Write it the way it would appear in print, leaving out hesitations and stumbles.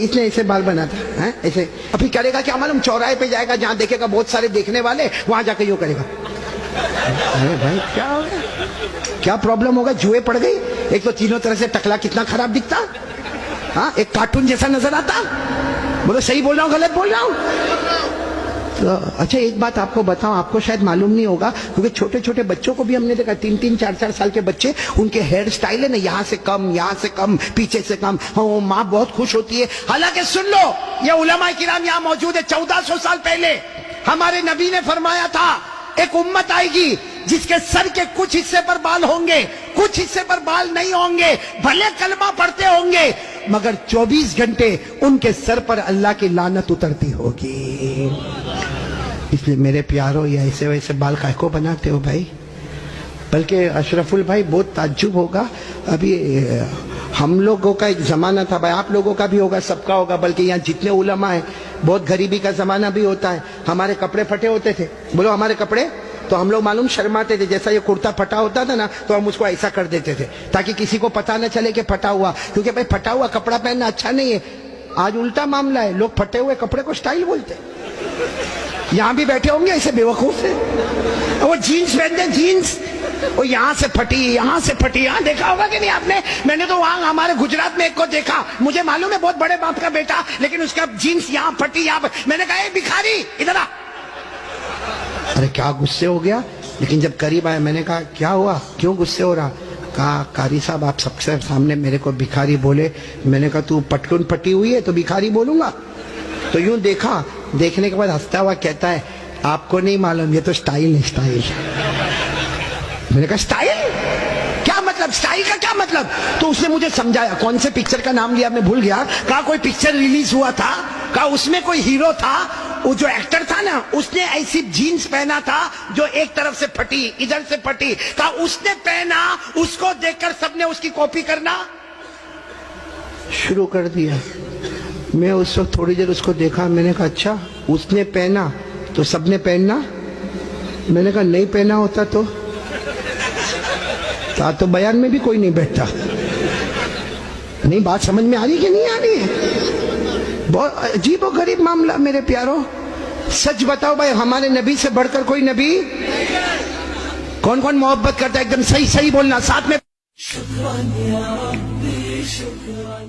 اس نے ایسے بال بنا تھا ایسے. ابھی کرے گا کیا معلوم, چوراہے پہ جائے گا جہاں دیکھے گا بہت سارے دیکھنے والے, وہاں جا کے یوں کرے گا. ارے بھائی کیا ہو گیا, کیا پرابلم ہوگا, جوئے پڑ گئی. ایک تو تینوں طرح سے ٹکلا کتنا خراب دکھتا, ہاں ایک کارٹون جیسا نظر آتا. بولو صحیح بول رہا ہوں غلط بول رہا ہوں؟ اچھا ایک بات آپ کو بتاؤں, آپ کو شاید معلوم نہیں ہوگا کیونکہ چھوٹے چھوٹے بچوں کو بھی ہم نے دیکھا, 3 4 سال کے بچے, ان کے ہیئر سٹائل ہے نا یہاں سے کم, یہاں سے کم, پیچھے سے کم. ماں بہت خوش ہوتی ہے. حالانکہ سن لو, یہ علماء کرام یہاں موجود ہے, 1400 سال پہلے ہمارے نبی نے فرمایا تھا ایک امت آئے گی جس کے سر کے کچھ حصے پر بال ہوں گے, کچھ حصے پر بال نہیں ہوں گے, بھلے کلمہ پڑھتے ہوں گے, مگر 24 گھنٹے ان کے سر پر اللہ کی لعنت اترتی ہوگی. اس لیے میرے پیارو, یہ ایسے ویسے بال کائے کو بناتے ہو بھائی؟ بلکہ اشرف البھائی بہت تعجب ہوگا, ابھی ہم لوگوں کا ایک زمانہ تھا بھائی, آپ لوگوں کا بھی ہوگا, سب کا ہوگا, بلکہ یہاں جتنے علماء ہیں بہت غریبی کا زمانہ بھی ہوتا ہے. ہمارے کپڑے پھٹے ہوتے تھے, بولو ہمارے کپڑے, تو ہم لوگ معلوم شرماتے تھے. جیسا یہ کرتا پھٹا ہوتا تھا نا تو ہم اس کو ایسا کر دیتے تھے تاکہ کسی کو پتہ نہ چلے کہ پھٹا ہوا, کیونکہ بھائی پھٹا ہوا کپڑا پہننا اچھا نہیں ہے. آج الٹا معاملہ ہے, لوگ پھٹے ہوئے کپڑے کو سٹائل بولتے. یہاں بھی بیٹھے ہوں گے ایسے بے وقوف سے, وہ جینز پہنتے ہیں, جینز وہ یہاں سے پھٹی, یہاں سے پھٹی. یہاں دیکھا ہوگا کہ نہیں آپ نے, میں نے تو وہاں ہمارے گجرات میں ایک کو دیکھا, مجھے معلوم ہے بہت بڑے باپ کا بیٹا, لیکن اس کا جینز یہاں پھٹی, یہاں. میں نے کہا اے بھکاری ادھر آ. ارے کیا غصے ہو گیا, لیکن جب قریب آیا میں نے کہا کیا ہوا, کیوں غصے ہو رہا؟ کہا قاری صاحب آپ سب سے سامنے میرے کو بھکاری بولے. میں نے کہا تو پٹلون پھٹی ہوئی ہے تو بھکاری بولوں گا؟ تو یوں دیکھا, دیکھنے کے بعد ہنستا ہوا کہتا ہے آپ کو نہیں معلوم, یہ تو سٹائل ہے, سٹائل. میں نے کہا سٹائل کیا مطلب, سٹائل کا کیا مطلب؟ تو اس نے مجھے سمجھایا, کون سے پکچر کا نام لیا میں بھول گیا. کہا کوئی پکچر ریلیز ہوا تھا, کہا اس میں کوئی ہیرو تھا, وہ جو ایکٹر تھا نا اس نے ایسی جینز پہنا تھا جو ایک طرف سے پھٹی, ادھر سے پھٹی. کہا اس نے پہنا, اس کو دیکھ کر سب نے اس کی کاپی کرنا شروع کر دیا. میں اس وقت تھوڑی دیر اس کو دیکھا, میں نے کہا اچھا اس نے پہنا تو سب نے پہننا؟ میں نے کہا نہیں پہنا ہوتا تو تو بیان میں بھی کوئی نہیں بیٹھتا. نہیں بات سمجھ میں آ رہی کہ نہیں آ رہی ہے؟ بہت عجیب و غریب معاملہ میرے پیارو. سچ بتاؤ بھائی, ہمارے نبی سے بڑھ کر کوئی نبی؟ کون کون محبت کرتا ہے؟ ایک دم صحیح صحیح بولنا ساتھ میں. شکران یا ربی شکران.